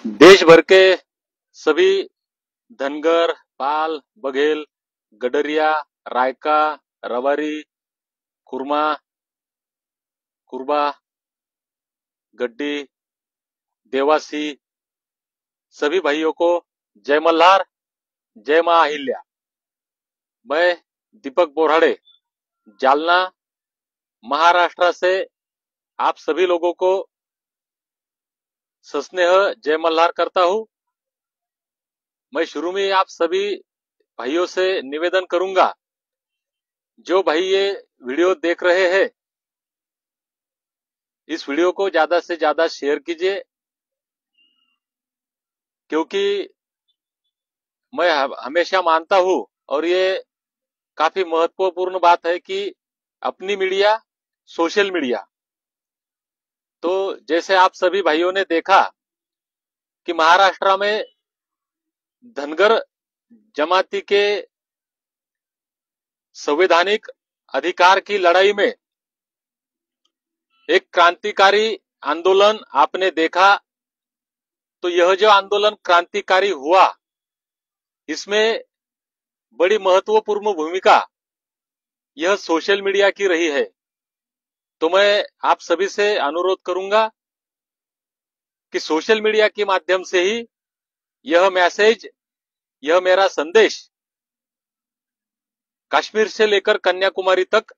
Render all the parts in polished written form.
देश भर के सभी धनगर, पाल, बघेल, गडरिया, रायका, रवारी, कुर्मा, कुरबा, गड्डी, देवासी सभी भाइयों को जय मल्हार, जय मां अहिल्या। मैं दीपक बोराड़े जालना, महाराष्ट्र से आप सभी लोगों को सस्नेह जय मल्हार करता हूं। मैं शुरू में आप सभी भाइयों से निवेदन करूंगा, जो भाई ये वीडियो देख रहे हैं, इस वीडियो को ज्यादा से ज्यादा शेयर कीजिए, क्योंकि मैं हमेशा मानता हूं और ये काफी महत्वपूर्ण बात है कि अपनी मीडिया सोशल मीडिया। तो जैसे आप सभी भाइयों ने देखा कि महाराष्ट्र में धनगर जमाती के संवैधानिक अधिकार की लड़ाई में एक क्रांतिकारी आंदोलन आपने देखा। तो यह जो आंदोलन क्रांतिकारी हुआ, इसमें बड़ी महत्वपूर्ण भूमिका यह सोशल मीडिया की रही है। तो मैं आप सभी से अनुरोध करूंगा कि सोशल मीडिया के माध्यम से ही यह मैसेज, यह मेरा संदेश कश्मीर से लेकर कन्याकुमारी तक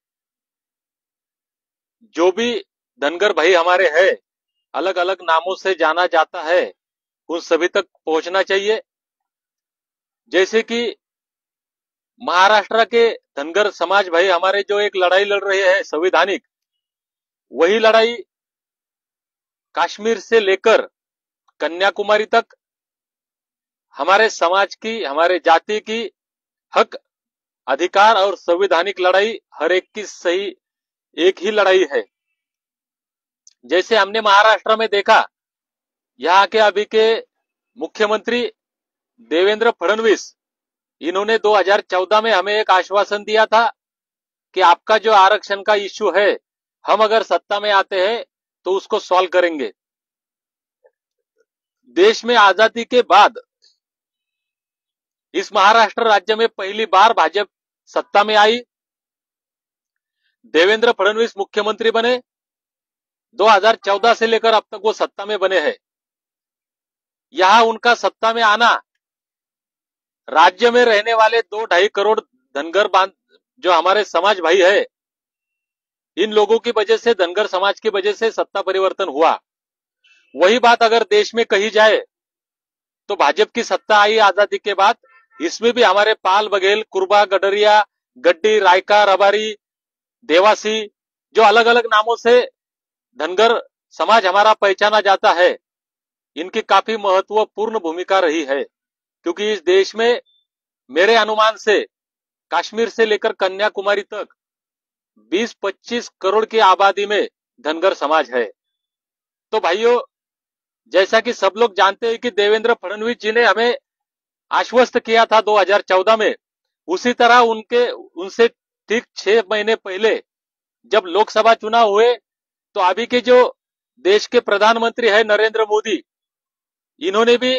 जो भी धनगर भाई हमारे हैं, अलग अलग नामों से जाना जाता है, उन सभी तक पहुंचना चाहिए। जैसे कि महाराष्ट्र के धनगर समाज भाई हमारे जो एक लड़ाई लड़ रहे हैं संवैधानिक, वही लड़ाई कश्मीर से लेकर कन्याकुमारी तक हमारे समाज की, हमारे जाति की हक, अधिकार और संवैधानिक लड़ाई हर एक की सही एक ही लड़ाई है। जैसे हमने महाराष्ट्र में देखा, यहाँ के अभी के मुख्यमंत्री देवेंद्र फडणवीस, इन्होंने 2014 में हमें एक आश्वासन दिया था कि आपका जो आरक्षण का इश्यू है, हम अगर सत्ता में आते हैं तो उसको सॉल्व करेंगे। देश में आजादी के बाद इस महाराष्ट्र राज्य में पहली बार भाजपा सत्ता में आई, देवेंद्र फडणवीस मुख्यमंत्री बने। 2014 से लेकर अब तक वो सत्ता में बने हैं। यहां उनका सत्ता में आना राज्य में रहने वाले 2-2.5 करोड़ धनगर जो हमारे समाज भाई है, इन लोगों की वजह से, धनगर समाज की वजह से सत्ता परिवर्तन हुआ। वही बात अगर देश में कही जाए तो भाजपा की सत्ता आई आजादी के बाद, इसमें भी हमारे पाल, बघेल, कुरबा, गडरिया, गड्डी, रायका, रबारी, देवासी जो अलग अलग नामों से धनगर समाज हमारा पहचाना जाता है, इनकी काफी महत्वपूर्ण भूमिका रही है। क्योंकि इस देश में मेरे अनुमान से कश्मीर से लेकर कन्याकुमारी तक 20-25 करोड़ की आबादी में धनगर समाज है। तो भाइयों, जैसा कि सब लोग जानते हैं कि देवेंद्र फडणवीस जी ने हमें आश्वस्त किया था 2014 में, उसी तरह उनसे ठीक 6 महीने पहले जब लोकसभा चुनाव हुए, तो अभी के जो देश के प्रधानमंत्री है नरेंद्र मोदी, इन्होंने भी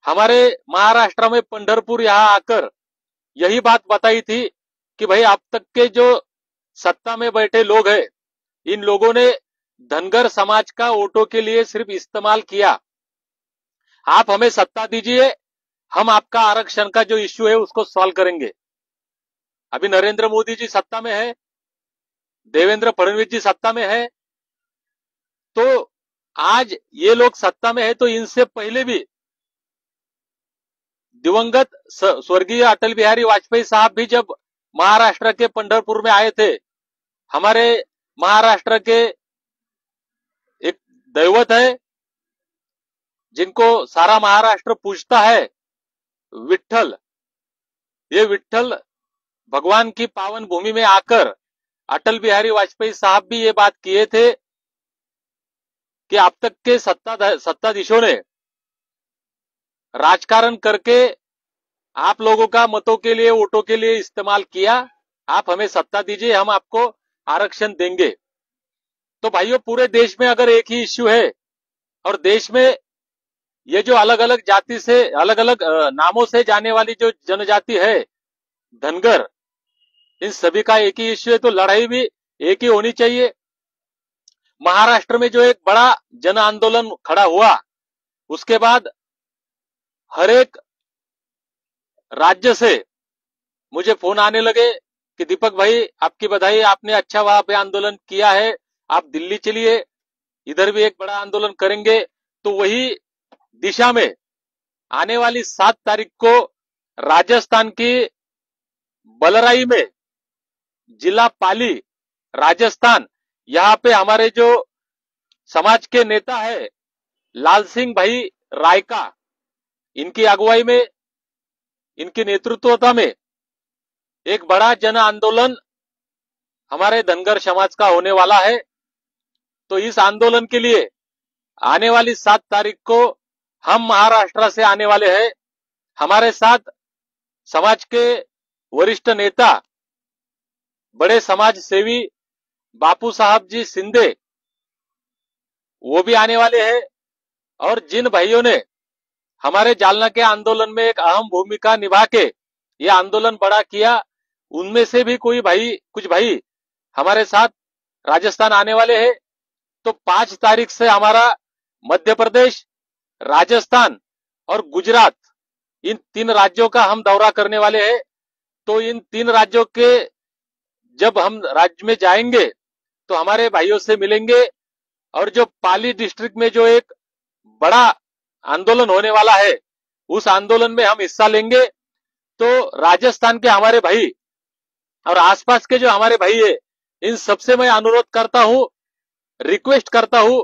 हमारे महाराष्ट्र में पंढरपुर यहां आकर यही बात बताई थी कि भाई अब तक के जो सत्ता में बैठे लोग हैं, इन लोगों ने धनगर समाज का वोटों के लिए सिर्फ इस्तेमाल किया। आप हमें सत्ता दीजिए, हम आपका आरक्षण का जो इश्यू है उसको सॉल्व करेंगे। अभी नरेंद्र मोदी जी सत्ता में है, देवेंद्र फडणवीस जी सत्ता में है, तो आज ये लोग सत्ता में है, तो इनसे पहले भी दिवंगत स्वर्गीय अटल बिहारी वाजपेयी साहब भी जब महाराष्ट्र के पंढरपुर में आए थे, हमारे महाराष्ट्र के एक दैवत है जिनको सारा महाराष्ट्र पूजता है, विठ्ठल। ये विठ्ठल भगवान की पावन भूमि में आकर अटल बिहारी वाजपेयी साहब भी ये बात किए थे कि अब तक के सत्ताधीशों ने राजकारण करके आप लोगों का मतों के लिए, वोटों के लिए इस्तेमाल किया। आप हमें सत्ता दीजिए, हम आपको आरक्षण देंगे। तो भाइयों, पूरे देश में अगर एक ही इश्यू है और देश में ये जो अलग अलग जाति से अलग अलग नामों से जाने वाली जो जनजाति है धनगर, इन सभी का एक ही इश्यू है, तो लड़ाई भी एक ही होनी चाहिए। महाराष्ट्र में जो एक बड़ा जन आंदोलन खड़ा हुआ, उसके बाद हर एक राज्य से मुझे फोन आने लगे कि दीपक भाई आपकी बधाई, आपने अच्छा वहां पे आंदोलन किया है, आप दिल्ली चलिए, इधर भी एक बड़ा आंदोलन करेंगे। तो वही दिशा में आने वाली 7 तारीख को राजस्थान की बलराई में, जिला पाली राजस्थान, यहाँ पे हमारे जो समाज के नेता है लाल सिंह भाई रायका, इनकी अगुवाई में, इनकी नेतृत्वता में एक बड़ा जन आंदोलन हमारे धनगर समाज का होने वाला है। तो इस आंदोलन के लिए आने वाली 7 तारीख को हम महाराष्ट्र से आने वाले हैं। हमारे साथ समाज के वरिष्ठ नेता, बड़े समाज सेवी बापू साहब जी शिंदे, वो भी आने वाले हैं। और जिन भाइयों ने हमारे जालना के आंदोलन में एक अहम भूमिका निभा के ये आंदोलन बड़ा किया, उनमें से भी कुछ भाई हमारे साथ राजस्थान आने वाले हैं। तो 5 तारीख से हमारा मध्य प्रदेश, राजस्थान और गुजरात, इन 3 राज्यों का हम दौरा करने वाले हैं। तो इन 3 राज्यों के जब हम राज्य में जाएंगे तो हमारे भाइयों से मिलेंगे, और जो पाली डिस्ट्रिक्ट में जो एक बड़ा आंदोलन होने वाला है, उस आंदोलन में हम हिस्सा लेंगे। तो राजस्थान के हमारे भाई और आसपास के जो हमारे भाई है, इन सबसे मैं अनुरोध करता हूं, रिक्वेस्ट करता हूं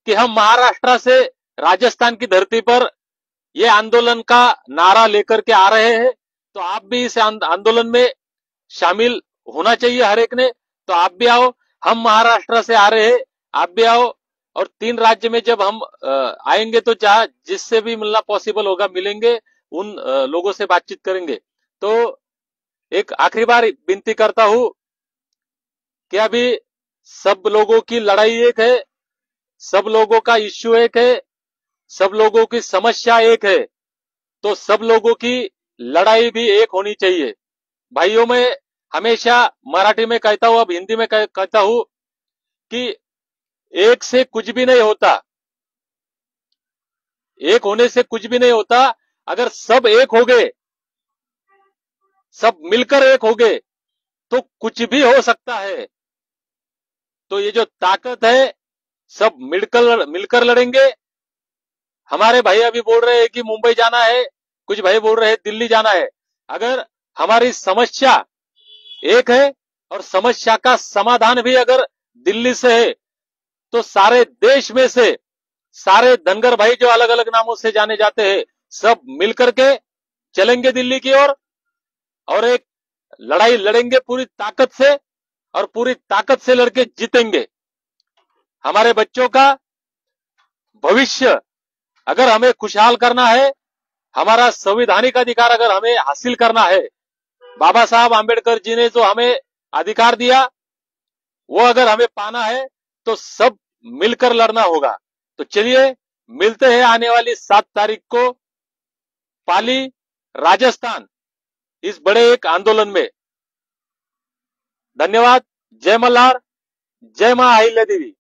कि हम महाराष्ट्र से राजस्थान की धरती पर ये आंदोलन का नारा लेकर के आ रहे हैं। तो आप भी इस आंदोलन में शामिल होना चाहिए हर एक ने। तो आप भी आओ, हम महाराष्ट्र से आ रहे हैं, आप भी आओ। और 3 राज्य में जब हम आएंगे तो चाहे जिससे भी मिलना पॉसिबल होगा मिलेंगे, उन लोगों से बातचीत करेंगे। तो एक आखिरी बार विनती करता हूं कि अभी सब लोगों की लड़ाई एक है, सब लोगों का इश्यू एक है, सब लोगों की समस्या एक है। तो सब लोगों की लड़ाई भी एक होनी चाहिए। भाइयों, मैं हमेशा मराठी में कहता हूं, अब हिंदी में कहता हूं कि एक से कुछ भी नहीं होता, एक होने से कुछ भी नहीं होता। अगर सब एक हो गए, सब मिलकर एक हो गए, तो कुछ भी हो सकता है। तो ये जो ताकत है, सब मिलकर लड़ेंगे। हमारे भाई अभी बोल रहे हैं कि मुंबई जाना है, कुछ भाई बोल रहे हैं दिल्ली जाना है। अगर हमारी समस्या एक है और समस्या का समाधान भी अगर दिल्ली से है, तो सारे देश में से सारे धनगर भाई जो अलग अलग नामों से जाने जाते हैं, सब मिलकर के चलेंगे दिल्ली की ओर, और एक लड़ाई लड़ेंगे पूरी ताकत से, और पूरी ताकत से लड़के जीतेंगे। हमारे बच्चों का भविष्य अगर हमें खुशहाल करना है, हमारा संवैधानिक अधिकार अगर हमें हासिल करना है, बाबा साहब आंबेडकर जी ने जो हमें अधिकार दिया, वो अगर हमें पाना है, तो सब मिलकर लड़ना होगा। तो चलिए मिलते हैं आने वाली 7 तारीख को पाली, राजस्थान, इस बड़े एक आंदोलन में। धन्यवाद। जय मल्हार, जय मां अहिल्या देवी।